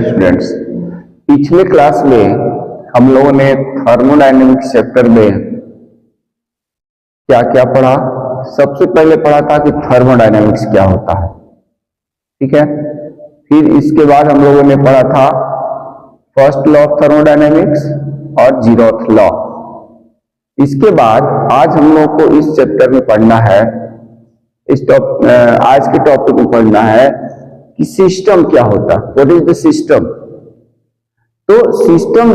Students, पिछले class में हम लोगों ने थर्मोडायनेमिक्स चैप्टर में क्या क्या पढ़ा। सबसे पहले पढ़ा था कि थर्मोडायनेमिक्स क्या होता है, ठीक है। फिर इसके बाद हम लोगों ने पढ़ा था फर्स्ट लॉ ऑफ थर्मोडायनेमिक्स और जीरोथ लॉ। इसके बाद आज हम लोग को इस चैप्टर में पढ़ना है, आज के टॉपिक में पढ़ना है कि सिस्टम क्या होता है, व्हाट इज द सिस्टम। तो सिस्टम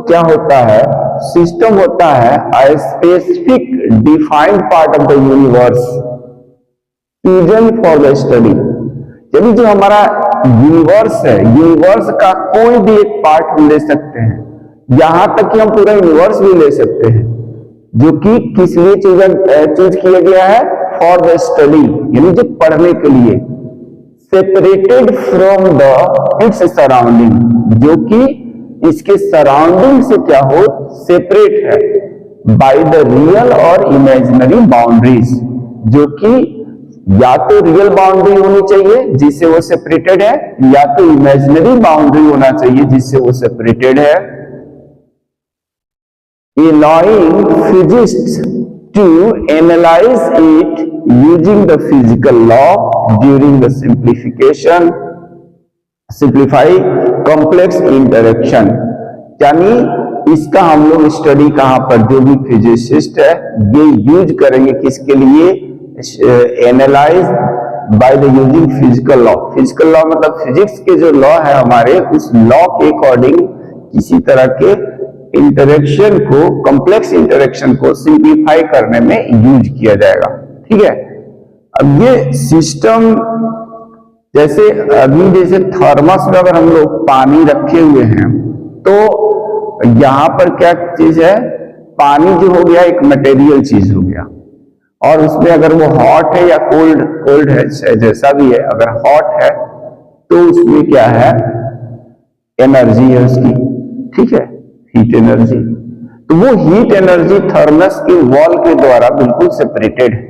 क्या होता है? सिस्टम होता है a specific defined part of the universe chosen for the study. यानी जो हमारा यूनिवर्स है, यूनिवर्स का कोई भी एक पार्ट हम ले सकते हैं, यहां तक कि हम पूरा यूनिवर्स भी ले सकते हैं, जो कि किस लिए चूज किया गया है? फॉर द स्टडी, यानी जो पढ़ने के लिए। Separated from the its surrounding, जो कि इसके सराउंडिंग से क्या हो? सेपरेट है। बाय द रियल और इमेजिनरी बाउंड्रीज, जो कि या तो रियल बाउंड्री होनी चाहिए जिससे वो सेपरेटेड है, या तो इमेजिनरी बाउंड्री होना चाहिए जिससे वो सेपरेटेड है। allowing physicists to analyze it using the physical law during the simplify complex interaction। यानी इसका हम लोग स्टडी कहां पर, जो भी फिजिसिस्ट है ये यूज करेंगे किसके लिए? Analyze by the using physical law. Physical law मतलब फिजिक्स के जो लॉ है हमारे, उस लॉ के अकॉर्डिंग किसी तरह के इंटरेक्शन को, कॉम्प्लेक्स इंटरेक्शन को सिंप्लीफाई करने में यूज किया जाएगा, ठीक है। अब ये सिस्टम जैसे थर्मस में अगर हम लोग पानी रखे हुए हैं, तो यहां पर क्या चीज है? पानी जो हो गया एक मटेरियल चीज हो गया, और उसमें अगर वो हॉट है या कोल्ड है, जैसा भी है, अगर हॉट है तो उसमें क्या है? एनर्जी है उसकी, ठीक है, हीट एनर्जी। तो वो हीट एनर्जी थर्मस के वॉल के द्वारा बिल्कुल सेपरेटेड है।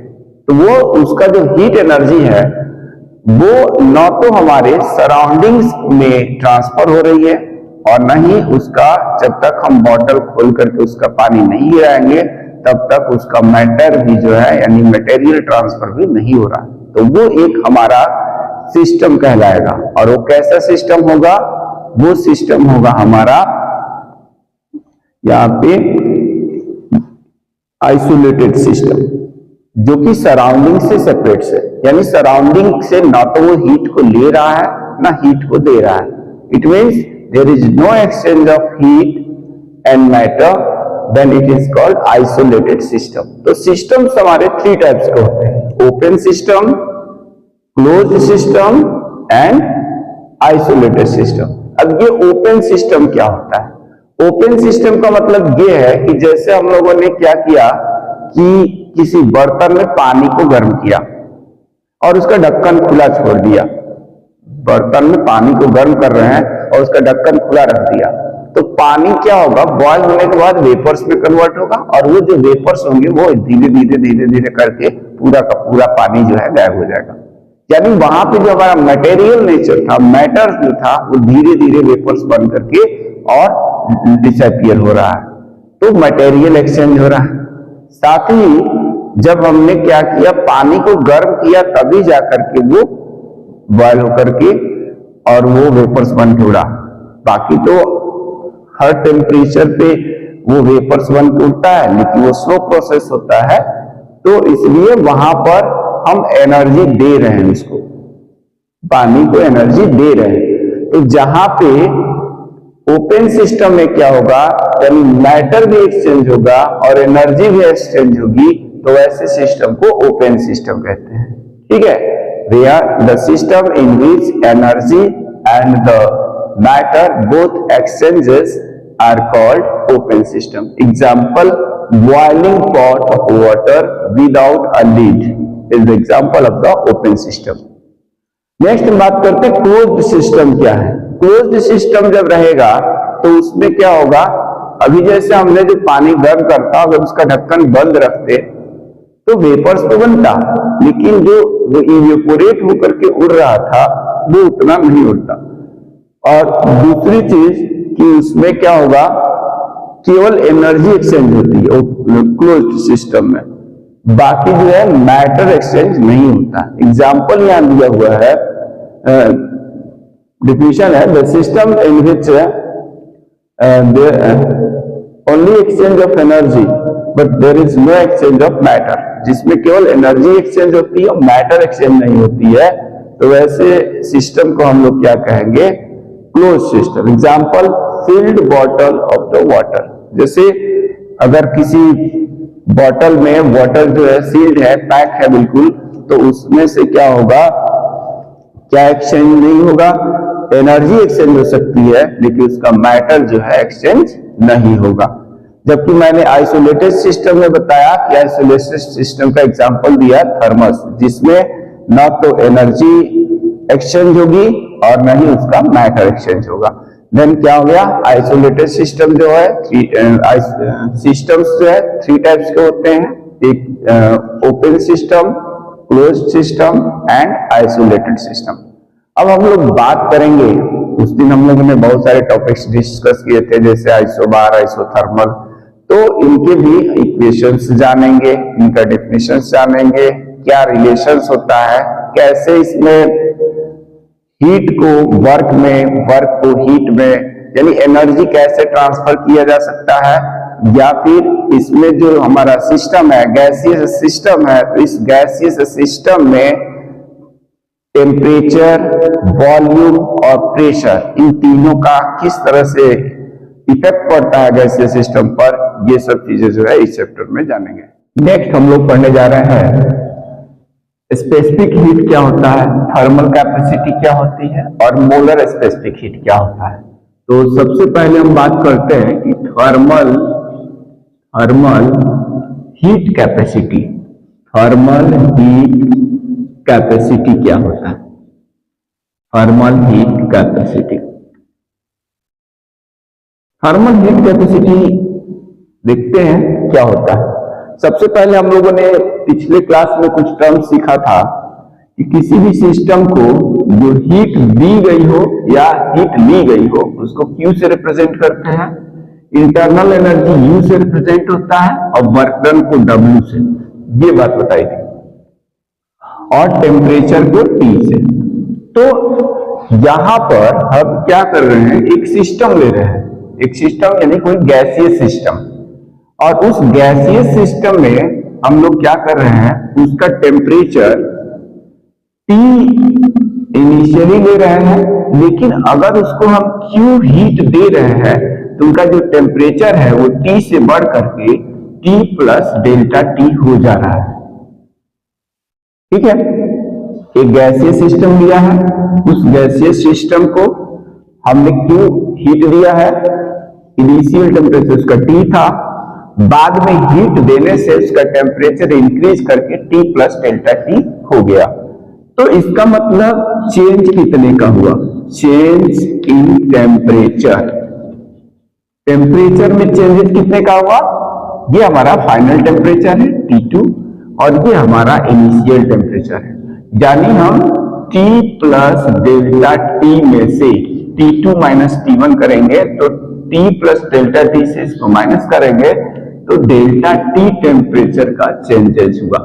तो वो उसका जो हीट एनर्जी है वो न तो हमारे सराउंडिंग्स में ट्रांसफर हो रही है, और न ही उसका, जब तक हम बॉटल खोल करके उसका पानी नहीं गिराएंगे तब तक उसका मैटर भी जो है, यानी मटेरियल ट्रांसफर भी नहीं हो रहा। तो वो एक हमारा सिस्टम कहलाएगा। और वो कैसा सिस्टम होगा? वो सिस्टम होगा हमारा यहाँ पे आइसोलेटेड सिस्टम, जो कि सराउंडिंग से सेपरेट है। यानी सराउंडिंग से ना तो वो हीट को ले रहा है ना हीट को दे रहा है। It means there is no exchange of heat and matter, then it is called isolated system. तो सिस्टम्स हमारे 3 टाइप्स के होते हैं: open system, closed system and isolated system. अब ये ओपन सिस्टम क्या होता है? ओपन सिस्टम का मतलब ये है कि जैसे हम लोगों ने क्या किया कि किसी बर्तन में पानी को गर्म किया और उसका ढक्कन खुला छोड़ दिया। बर्तन में पानी को गर्म कर रहे हैं और उसका ढक्कन खुला रख दिया, तो पानी क्या होगा? बॉयल होने के बाद वेपर्स में कन्वर्ट होगा, और वो जो वेपर्स होंगे वो धीरे धीरे करके पूरा का पूरा पानी जो है गायब हो जाएगा। यानी वहां पे जो हमारा मटेरियल नेचर था, मैटर जो था, वो धीरे धीरे वेपर्स बन करके और डिसअपियर हो रहा है। तो मटेरियल एक्सचेंज हो रहा है। साथ ही जब हमने क्या किया, पानी को गर्म किया, तभी जाकर के वो बॉयल होकर के और वो वेपर्स बन के उड़ा। बाकी तो हर टेम्परेचर पे वो वेपर्स बन के उड़ता है, लेकिन वो स्लो प्रोसेस होता है, तो इसलिए वहां पर हम एनर्जी दे रहे हैं, उसको, पानी को एनर्जी दे रहे हैं। तो जहां पे ओपन सिस्टम में क्या होगा? यानी मैटर भी एक्सचेंज होगा और एनर्जी भी एक्सचेंज होगी, तो ऐसे सिस्टम को ओपन सिस्टम कहते हैं, ठीक है। Where the system in which energy and the matter both exchanges are called open system. Example: boiling pot of water without a lid is the example of the open system. Next हम बात करते हैं closed system क्या है। Closed system जब रहेगा तो उसमें क्या होगा? अभी जैसे हमने जो पानी गर्म करता, अगर उसका ढक्कन बंद रखते तो वेपर्स तो बनता, लेकिन जो वो इवेपोरेट होकर के उड़ रहा था वो उतना नहीं उड़ता। और दूसरी चीज कि उसमें क्या होगा, केवल एनर्जी एक्सचेंज होती है क्लोज्ड सिस्टम में, बाकी जो है मैटर एक्सचेंज नहीं होता। एग्जाम्पल यहां दिया हुआ है, डिफिनेशन है, the system in which only exchange of energy but there is no exchange of matter, जिसमें केवल एनर्जी एक्सचेंज होती है और मैटर एक्सचेंज नहीं होती है, तो वैसे सिस्टम को हम लोग क्या कहेंगे, close system. Example, field bottle of the water, जैसे अगर किसी बॉटल में वाटर जो है सील्ड है, पैक है बिल्कुल, तो उसमें से क्या होगा, क्या एक्सचेंज नहीं होगा, एनर्जी एक्सचेंज हो सकती है लेकिन उसका मैटर जो है एक्सचेंज नहीं होगा। जबकि मैंने आइसोलेटेड सिस्टम में बताया कि आइसोलेटेड सिस्टम का एग्जांपल दिया थर्मस, जिसमें ना तो एनर्जी एक्सचेंज होगी और ना ही उसका मैटर एक्सचेंज होगा। देन क्या हो गया, आइसोलेटेड सिस्टम जो है, सिस्टम्स जो है 3 टाइप्स के होते हैं, एक open system, closed system and isolated system. अब हम लोग बात करेंगे, उस दिन हम लोगों ने बहुत सारे टॉपिक्स डिस्कस किए थे, जैसे आइसोबार, आइसोथर्मल, तो इनके भी इक्वेशंस जानेंगे, इनका डेफिनेशंस जानेंगे, क्या रिलेशंस होता है, कैसे इसमें हीट को वर्क में, वर्क को हीट में, यानी एनर्जी कैसे ट्रांसफर किया जा सकता है, या फिर इसमें जो हमारा सिस्टम है, गैसियस सिस्टम है, तो इस गैसियस सिस्टम में टेम्परेचर, वॉल्यूम और प्रेशर, इन तीनों का किस तरह से इफेक्ट पड़ता है गैसियस सिस्टम पर, ये सब चीजें जो है इस चैप्टर में जानेंगे। नेक्स्ट हम लोग पढ़ने जा रहे हैं स्पेसिफिक हीट क्या होता है, थर्मल कैपेसिटी क्या होती है और मोलर स्पेसिफिक हीट क्या होता है। तो सबसे पहले हम बात करते हैं कि thermal heat capacity, thermal heat capacity क्या होता है, thermal heat capacity. Thermal heat capacity देखते हैं क्या होता है। सबसे पहले हम लोगों ने पिछले क्लास में कुछ टर्म सीखा था कि किसी भी सिस्टम को जो हीट दी गई हो या हीट ली गई हो उसको Q से रिप्रेजेंट करते हैं, इंटरनल एनर्जी U से रिप्रेजेंट होता है और वर्क डन को W से, ये बात बताई थी, और टेम्परेचर को T से। तो यहां पर हम क्या कर रहे हैं, एक सिस्टम ले रहे हैं, एक सिस्टम यानी कोई गैसीय सिस्टम, और उस गैसीय सिस्टम में हम लोग क्या कर रहे हैं, उसका टेम्परेचर T इनिशियली ले रहे हैं, लेकिन अगर उसको हम Q हीट दे रहे हैं तो उनका जो टेम्परेचर है वो T से बढ़ करके T प्लस डेल्टा T हो जा रहा है। ठीक है, एक गैसीय सिस्टम लिया है, उस गैसीय सिस्टम को हमने Q हीट दिया है, इनिशियल टेम्परेचर उसका T था, बाद में हीट देने से उसका टेम्परेचर इंक्रीज करके T प्लस डेल्टा T हो गया। तो इसका मतलब चेंज कितने का हुआ, चेंज इन टेम्परेचर, टेम्परेचर में चेंजेस कितने का हुआ, ये हमारा फाइनल टेम्परेचर है T2 और ये हमारा इनिशियल टेम्परेचर है, यानी हम T प्लस डेल्टा T में से T2 माइनस T1 करेंगे तो T प्लस डेल्टा T से इसको माइनस करेंगे तो डेल्टा T टेम्परेचर का चेंजेस हुआ,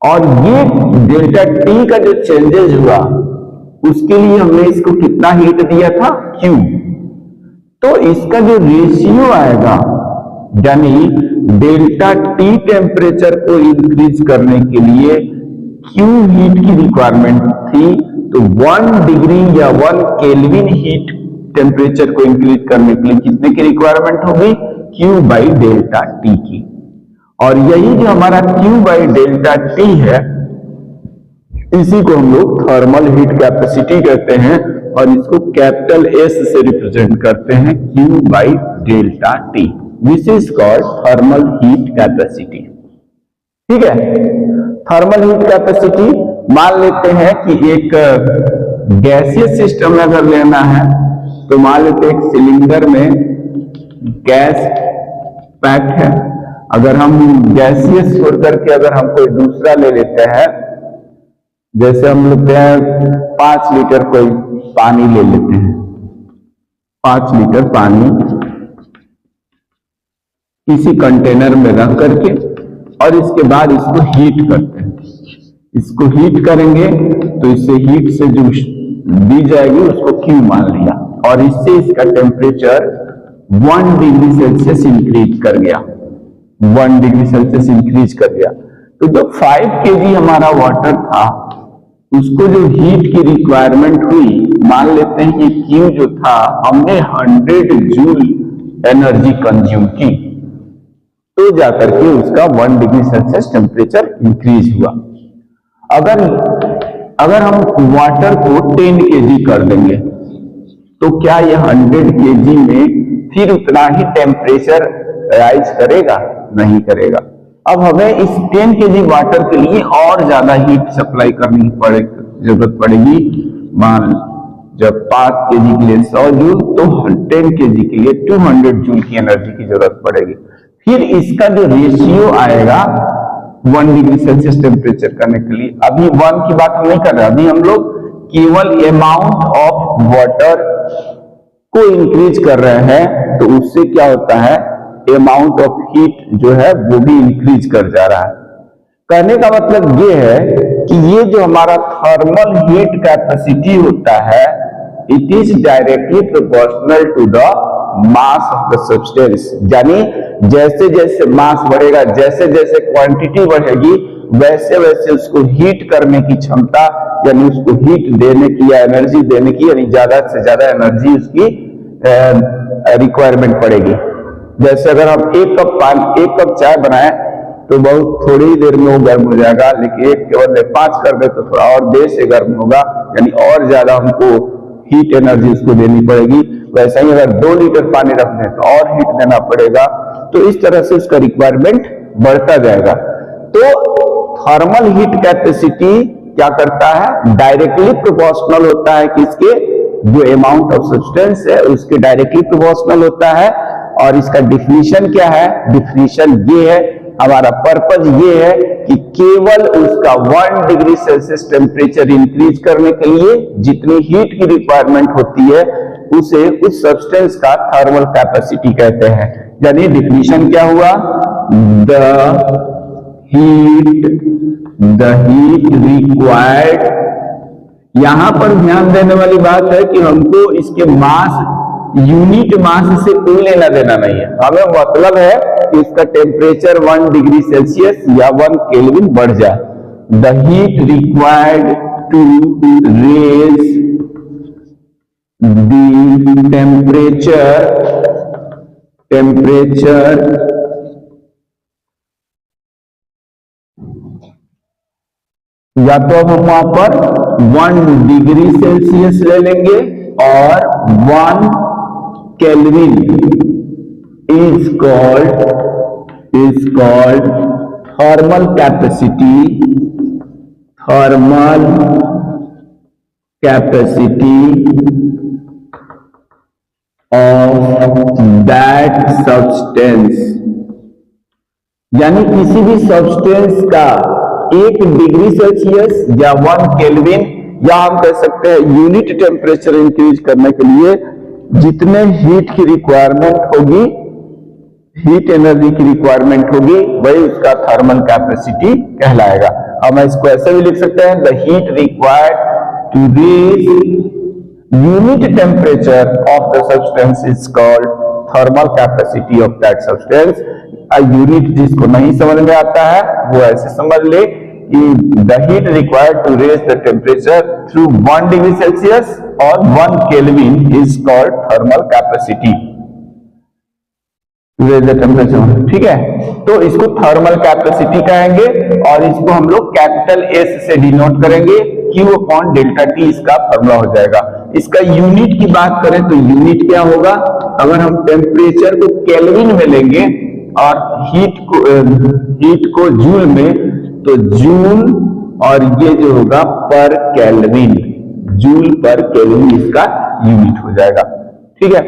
और ये डेल्टा T का जो चेंजेस हुआ उसके लिए हमने इसको कितना हीट दिया था, Q, तो इसका जो रेशियो आएगा, यानी डेल्टा T टेम्परेचर को इंक्रीज करने के लिए Q हीट की रिक्वायरमेंट थी, तो 1 डिग्री या 1 केल्विन हीट टेम्परेचर को इंक्रीज करने के लिए कितने की रिक्वायरमेंट होगी, Q बाई डेल्टा T की। और यही जो हमारा Q बाई डेल्टा T है, इसी को हम लोग थर्मल हीट कैपेसिटी कहते हैं और इसको कैपिटल S से रिप्रेजेंट करते हैं, Q by delta T, this is called thermal heat capacity. ठीक है, थर्मल हीट कैपेसिटी मान लेते हैं कि एक गैसीय सिस्टम में अगर लेना है तो मान लेते हैं एक सिलेंडर में गैस पैक है, अगर हम गैसीय छोड़ करके अगर हम कोई दूसरा ले लेते हैं जैसे हम लेते हैं 5 लीटर कोई पानी ले लेते हैं, 5 लीटर पानी किसी कंटेनर में रख करके और इसके बाद इसको हीट करते हैं। इसको हीट करेंगे तो इससे हीट से जो दी जाएगी उसको Q मान लिया और इससे इसका टेम्परेचर 1 डिग्री सेल्सियस इंक्रीज कर गया, 1 डिग्री सेल्सियस इंक्रीज कर गया। तो जो 5 kg हमारा वाटर था उसको जो हीट की रिक्वायरमेंट हुई, मान लेते हैं कि Q जो था हमने 100 जूल एनर्जी कंज्यूम की, तो जाकर के उसका 1 डिग्री सेल्सियस टेम्परेचर इंक्रीज हुआ। अगर हम वाटर को 10 kg कर देंगे तो क्या यह 100 kg में फिर उतना ही टेम्परेचर राइज करेगा? नहीं करेगा। अब हमें इस 10 kg वाटर के लिए और ज्यादा हीट सप्लाई करनी जरूरत पड़ेगी। मान जब 5 kg के लिए 100 जूल तो 10 kg के लिए 200 जूल की एनर्जी की जरूरत पड़ेगी। फिर इसका जो रेशियो आएगा 1 डिग्री सेल्सियस टेम्परेचर करने के लिए, अभी 1 की बात हम नहीं कर रहे, अभी हम लोग केवल अमाउंट ऑफ वाटर को इंक्रीज कर रहे हैं, तो उससे क्या होता है अमाउंट ऑफ हीट जो है वो भी इंक्रीज कर जा रहा है। कहने का मतलब ये है कि ये जो हमारा थर्मल हीट कैपेसिटी होता है it is directly proportional to the mass of the substance. यानी जैसे जैसे मास बढ़ेगा, जैसे जैसे क्वांटिटी बढ़ेगी, वैसे वैसे उसको हीट करने की क्षमता यानी उसको हीट देने की या एनर्जी देने की यानी ज्यादा से ज्यादा एनर्जी उसकी रिक्वायरमेंट पड़ेगी। जैसे अगर हम एक कप चाय बनाए तो बहुत थोड़ी ही देर में वो गर्म हो जाएगा, लेकिन एक के बदले 5 कर दे तो थोड़ा और देर से गर्म होगा, यानी और ज्यादा हमको हीट एनर्जी उसको देनी पड़ेगी। वैसा ही अगर 2 लीटर पानी रख दें तो और हीट देना पड़ेगा। तो इस तरह से उसका रिक्वायरमेंट बढ़ता जाएगा। तो थर्मल हीट कैपेसिटी क्या करता है, डायरेक्टली प्रोपोर्शनल होता है किसके, जो अमाउंट ऑफ सब्सटेंस है उसके डायरेक्टली प्रोपोर्शनल होता है। और इसका डिफिनीशन क्या है, डिफिनीशन ये है, हमारा पर्पज ये है कि केवल उसका 1 डिग्री सेल्सियस टेम्परेचर इंक्रीज करने के लिए जितनी हीट की रिक्वायरमेंट होती है उसे उस सब्सटेंस का थर्मल कैपेसिटी कहते हैं। यानी डिफिनीशन क्या हुआ, द हीट रिक्वायर्ड। यहां पर ध्यान देने वाली बात है कि हमको इसके मास, यूनिट मास से कोई लेना देना नहीं है, हमें मतलब है कि इसका टेम्परेचर 1 डिग्री सेल्सियस या 1 केल्विन बढ़ जाए। The heat required to raise the temperature या तो अब हम वहां पर 1 डिग्री सेल्सियस ले लेंगे और 1 kelvin is called thermal capacity of that substance। यानी किसी भी सब्सटेंस का 1 डिग्री सेल्सियस या 1 केल्विन या हम कह सकते हैं यूनिट टेम्परेचर इंक्रीज करने के लिए जितने हीट की रिक्वायरमेंट होगी, हीट एनर्जी की रिक्वायरमेंट होगी, वही उसका थर्मल कैपेसिटी कहलाएगा। हम इसको ऐसे भी लिख सकते हैं, the heat required to raise unit temperature of the substance is called thermal capacity of that substance. Unit जिसको नहीं समझ में आता है वो ऐसे समझ ले कि the heat required to raise the temperature through 1 degree Celsius और 1 kelvin is called thermal capacity. Raise the temperature, ठीक है। तो इसको थर्मल कैपेसिटी कहेंगे और इसको हम लोग कैपिटल एस से डिनोट करेंगे, Q अपॉन डेल्टा टी इसका फॉर्मूला हो जाएगा। इसका यूनिट की बात करें तो यूनिट क्या होगा, अगर हम टेम्परेचर को केल्विन में लेंगे और हीट को जूल में, तो जूल और ये जो होगा पर केल्विन, जूल पर केल्विन इसका यूनिट हो जाएगा, ठीक है।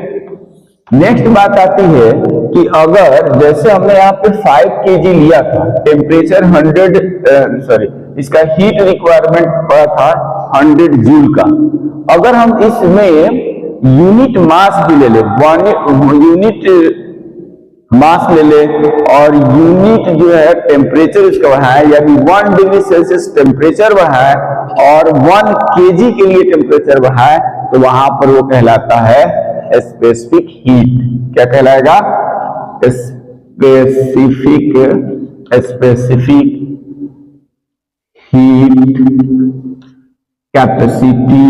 नेक्स्ट बात आती है कि अगर जैसे हमने यहाँ पे 5 kg लिया था, टेम्परेचर इसका हीट रिक्वायरमेंट पड़ा था 100 जूल का। अगर हम इसमें यूनिट मास भी ले ले, यूनिट मास ले ले और यूनिट जो है टेम्परेचर उसका बढ़ाए, यानी 1 डिग्री सेल्सियस टेम्परेचर बढ़ाए और 1 केजी के लिए टेम्परेचर बढ़ाए, तो वहां पर वो कहलाता है स्पेसिफिक हीट। क्या कहलाएगा? Specific heat capacity,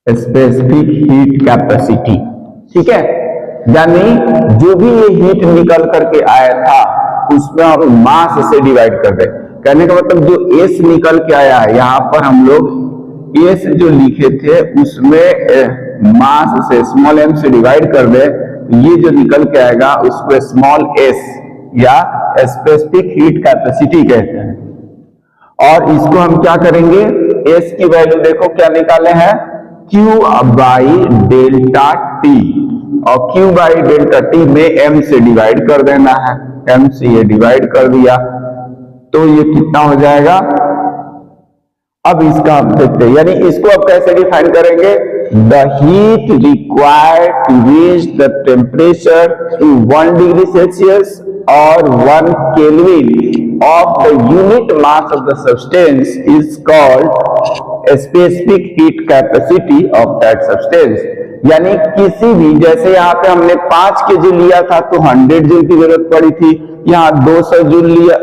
specific heat capacity. ठीक है, यानी जो भी ये हीट निकल करके आया था उसमें हम मास से डिवाइड कर दे। कहने का मतलब जो एस निकल के आया है, यहाँ पर हम लोग एस जो लिखे थे उसमें मास से स्मॉल एम से डिवाइड कर दे, ये जो निकल के आएगा उसको स्मॉल एस या स्पेसिफिक हीट कैपेसिटी कहते हैं। और इसको हम क्या करेंगे, एस की वैल्यू देखो क्या निकाले हैं, Q बाई डेल्टा टी, और Q बाई डेल्टा टी में m से डिवाइड कर देना है, m से ये डिवाइड कर दिया तो ये कितना हो जाएगा। अब इसका आप देखते हैं, यानी इसको आप कैसे डिफाइन करेंगे, the heat required to reach the temperature to 1 degree Celsius और 1 kelvin of the unit mass of the substance is called specific heat capacity of that substance. यानी किसी भी, जैसे यहाँ पे हमने 5 केजी लिया था तो 100 जूल की जरूरत पड़ी थी, यहाँ 200 जूल लिया,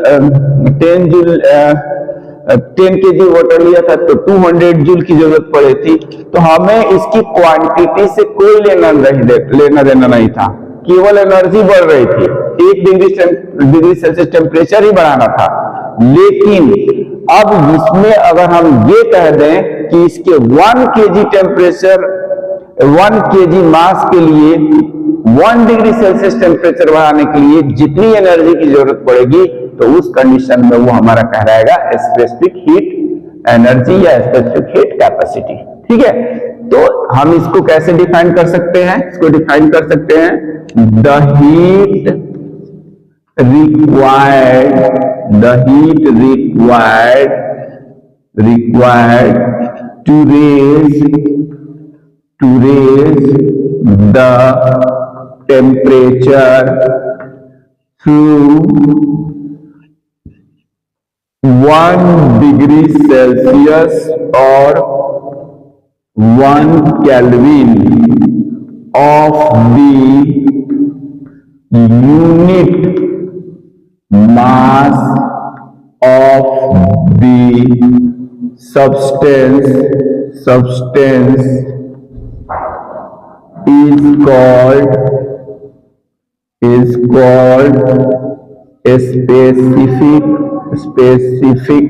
10 केजी वाटर लिया था तो 200 जूल की जरूरत पड़ी थी। तो हमें इसकी क्वांटिटी से कोई लेना देना नहीं था, केवल एनर्जी बढ़ रही थी, 1 डिग्री सेल्सियस टेम्परेचर ही बढ़ाना था। लेकिन अब इसमें अगर हम ये कह दें कि इसके 1 केजी टेम्परेचर, 1 केजी मास के लिए 1 डिग्री सेल्सियस टेम्परेचर बढ़ाने के लिए जितनी एनर्जी की जरूरत पड़ेगी, तो उस कंडीशन में वो हमारा कहलाएगा स्पेसिफिक हीट एनर्जी या स्पेसिफिक हीट कैपेसिटी। ठीक है, तो हम इसको कैसे डिफाइन कर सकते हैं, इसको डिफाइन कर सकते हैं, the heat required to raise the temperature through 1 degree Celsius or 1 Kelvin of the unit mass of the substance is called specific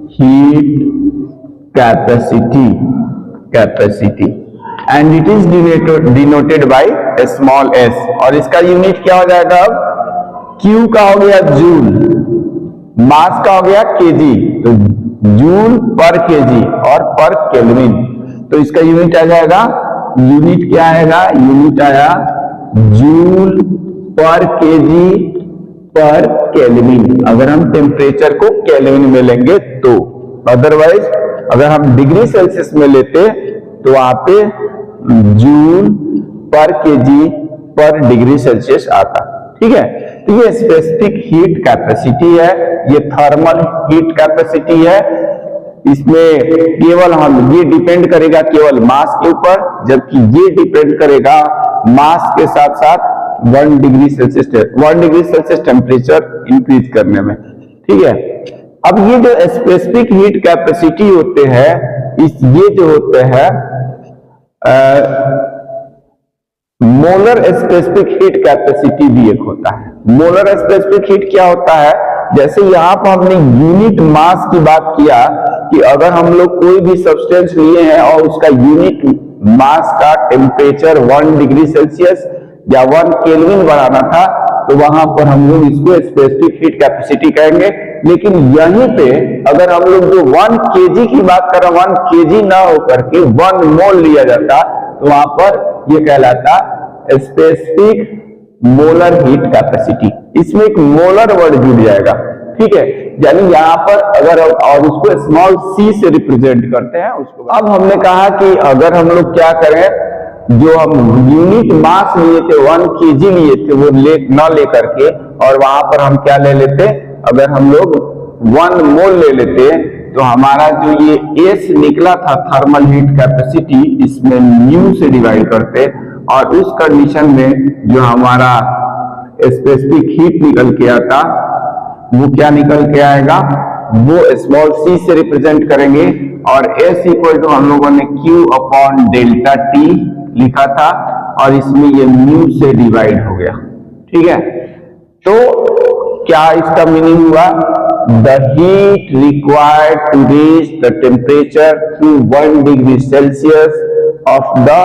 heat capacity and it is denoted by a small s। और इसका unit क्या हो जाएगा, अब Q का हो गया joule, मास का हो गया केजी, तो जूल पर केजी और पर केल्विन, तो इसका यूनिट आ जाएगा, यूनिट क्या आएगा, यूनिट आया जूल पर केजी पर केल्विन, अगर हम टेम्परेचर को केल्विन में लेंगे तो। अदरवाइज अगर हम डिग्री सेल्सियस में लेते तो वहां पे जूल पर केजी पर डिग्री सेल्सियस आता। ठीक है, तो ये स्पेसिफिक हीट कैपेसिटी है, ये थर्मल हीट कैपेसिटी है। इसमें केवल हम, ये डिपेंड करेगा केवल मास के ऊपर, जबकि ये डिपेंड करेगा मास के साथ साथ 1 डिग्री सेल्सियस टेम्परेचर इंक्रीज करने में। ठीक है, अब ये जो स्पेसिफिक हीट कैपेसिटी होते हैं, ये जो होते हैं मोलर स्पेसिफिक हीट कैपेसिटी भी एक होता है। मोलर स्पेसिफिक हीट क्या होता है, जैसे यहाँ पर हमने यूनिट मास की बात किया कि अगर हम लोग कोई भी सब्सटेंस लिए हैं और उसका यूनिट मास का टेम्परेचर 1 डिग्री सेल्सियस या 1 केल्विन बढ़ाना था, तो वहां पर हम लोग इसको स्पेसिफिक हीट कैपेसिटी कहेंगे। लेकिन यहीं पे अगर हम लोग जो 1 केजी की बात करें, 1 केजी ना होकर के 1 मोल लिया जाता, तो वहां पर ये कहलाता स्पेसिफिक मोलर हीट कैपेसिटी, इसमें एक मोलर वर्ड जुड़ जाएगा, ठीक है। यानी यहाँ पर अगर और उसको स्मॉल सी से रिप्रेजेंट करते हैं उसको। अब हमने कहा कि अगर हम लोग क्या करें, जो हम यूनिट मास लिए थे 1 kg लिए थे वो न लेकर के, और वहां पर हम क्या ले लेते, अगर हम लोग 1 मोल ले लेते तो हमारा जो ये S निकला था थर्मल हीट कैपेसिटी, इसमें न्यू से डिवाइड करते, और उस कंडीशन में जो हमारा स्पेसिफिक हीट निकल के आता वो क्या निकल के आएगा, वो स्मॉल c से रिप्रेजेंट करेंगे, और S इक्वल टू हम लोगों ने Q अपॉन डेल्टा T लिखा था, और इसमें ये म्यू से डिवाइड हो गया, ठीक है। तो क्या इसका मीनिंग हुआ, the heat required to reach the temperature through 1 degree Celsius of the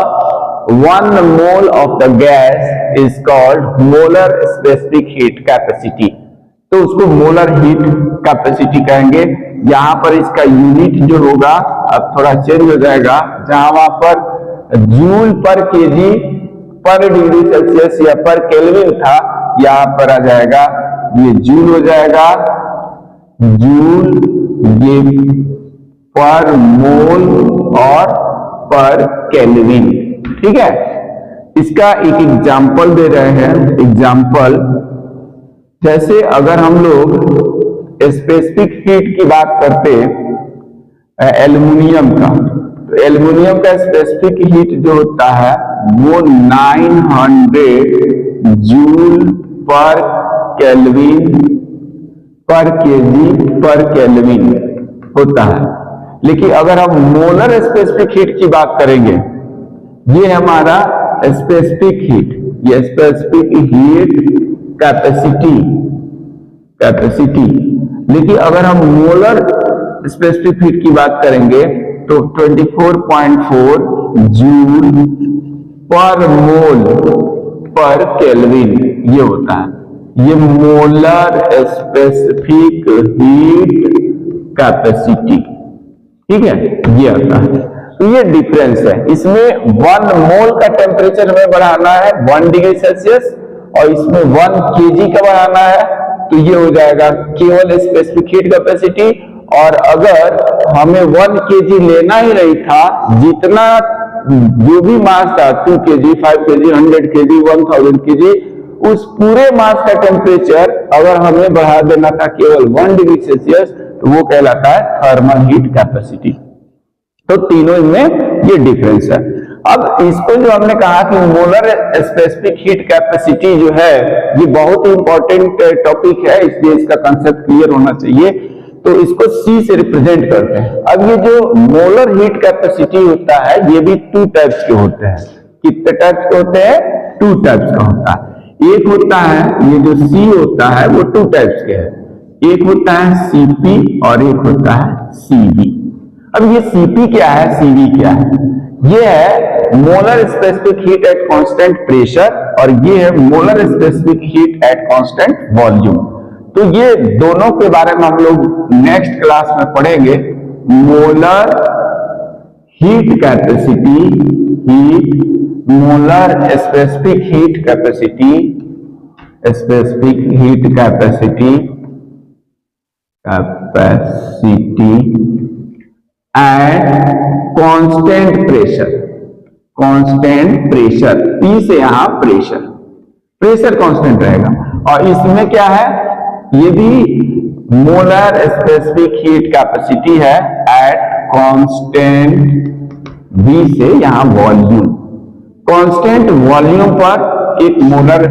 1 mole of the gas is called molar specific heat capacity. तो उसको मोलर हीट कैपेसिटी कहेंगे। यहाँ पर इसका यूनिट जो होगा अब थोड़ा चेंज हो जाएगा, जहां वहां पर जूल पर केजी पर डिग्री सेल्सियस या पर केल्विन था, यहाँ पर आ जाएगा ये जूल हो जाएगा, जूल ये पर मोल और पर केल्विन, ठीक है। इसका एक एग्जाम्पल दे रहे हैं, एग्जाम्पल जैसे अगर हम लोग स्पेसिफिक हीट की बात करते एल्युमिनियम का, तो एल्युमिनियम का स्पेसिफिक हीट जो होता है वो 900 जूल पर केल्विन पर केजी पर केल्विन होता है। लेकिन अगर हम मोलर स्पेसिफिक हीट की बात करेंगे, ये हमारा स्पेसिफिक हीट, ये स्पेसिफिक हीट कैपेसिटी, लेकिन अगर हम मोलर स्पेसिफिक हीट की बात करेंगे तो 24.4 जूल पर मोल पर केल्विन ये होता है, ये मोलर स्पेसिफिक हीट कैपेसिटी, ठीक है, ये आता है। तो ये डिफरेंस है, इसमें 1 मोल का टेम्परेचर हमें बढ़ाना है 1 डिग्री सेल्सियस, और इसमें 1 kg का बढ़ाना है, तो ये हो जाएगा केवल स्पेसिफिक हीट कैपेसिटी। और अगर हमें 1 kg लेना ही नहीं था, जितना जो भी मास था 2 kg 5 kg 100 kg 1000 kg, उस पूरे मास का टेम्परेचर अगर हमें बढ़ा देना था केवल 1 डिग्री सेल्सियस, तो वो कहलाता है थर्मल हीट कैपेसिटी। तो तीनों इनमें ये डिफरेंस है। अब इसको जो हमने कहा कि मोलर स्पेसिफिक हीट कैपेसिटी जो है ये बहुत ही इंपॉर्टेंट टॉपिक है, इसलिए इसका कंसेप्ट क्लियर होना चाहिए। तो इसको C से रिप्रेजेंट करते हैं। अब ये जो मोलर हीट कैपेसिटी होता है ये भी 2 टाइप्स के होते हैं। कितने टाइप्स के होते हैं? 2 टाइप्स का होता है। एक होता है ये जो C होता है वो 2 टाइप्स के है, एक होता है CP और एक होता है CV। अब ये CP क्या है, CV क्या है? ये है molar specific heat at constant pressure और ये है molar specific heat at constant volume. तो ये दोनों के बारे में हम लोग नेक्स्ट क्लास में पढ़ेंगे। Molar heat capacity, molar specific heat capacity, specific heat capacity and constant pressure. Constant pressure, P से यहां प्रेशर, प्रेशर कांस्टेंट रहेगा। और इसमें क्या है, ये भी मोलर स्पेसिफिक हीट कैपेसिटी है एट कांस्टेंट V से यहां वॉल्यूम। कांस्टेंट वॉल्यूम पर एक मोलर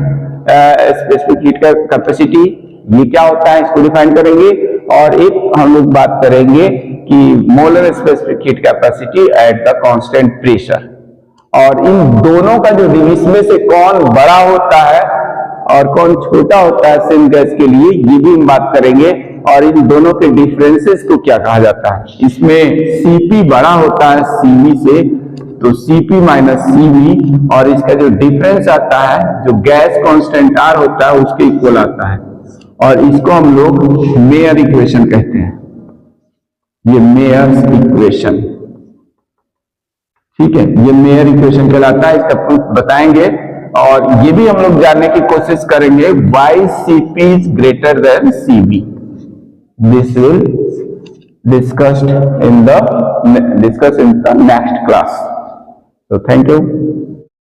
स्पेसिफिक हीट कैपेसिटी, ये क्या होता है इसको डिफाइन करेंगे। और एक हम लोग बात करेंगे कि molar specific heat capacity at the constant pressure. और इन दोनों का जो इसमें से कौन बड़ा होता है और कौन छोटा होता है सेम गैस के लिए, ये भी हम बात करेंगे। और इन दोनों के डिफरेंसेस को क्या कहा जाता है। इसमें Cp बड़ा होता है Cv से, तो Cp माइनस Cv, और इसका जो डिफरेंस आता है जो गैस कांस्टेंट R होता है उसके इक्वल आता है। और इसको हम लोग मेयर इक्वेशन कहते हैं, ये मेयर्स इक्वेशन, ठीक है, ये मेयर इक्वेशन कहलाता है। इसका प्रूफ बताएंगे। और ये भी हम लोग जानने की कोशिश करेंगे why Cp is greater than Cv. This will discussed in the next class. So thank you.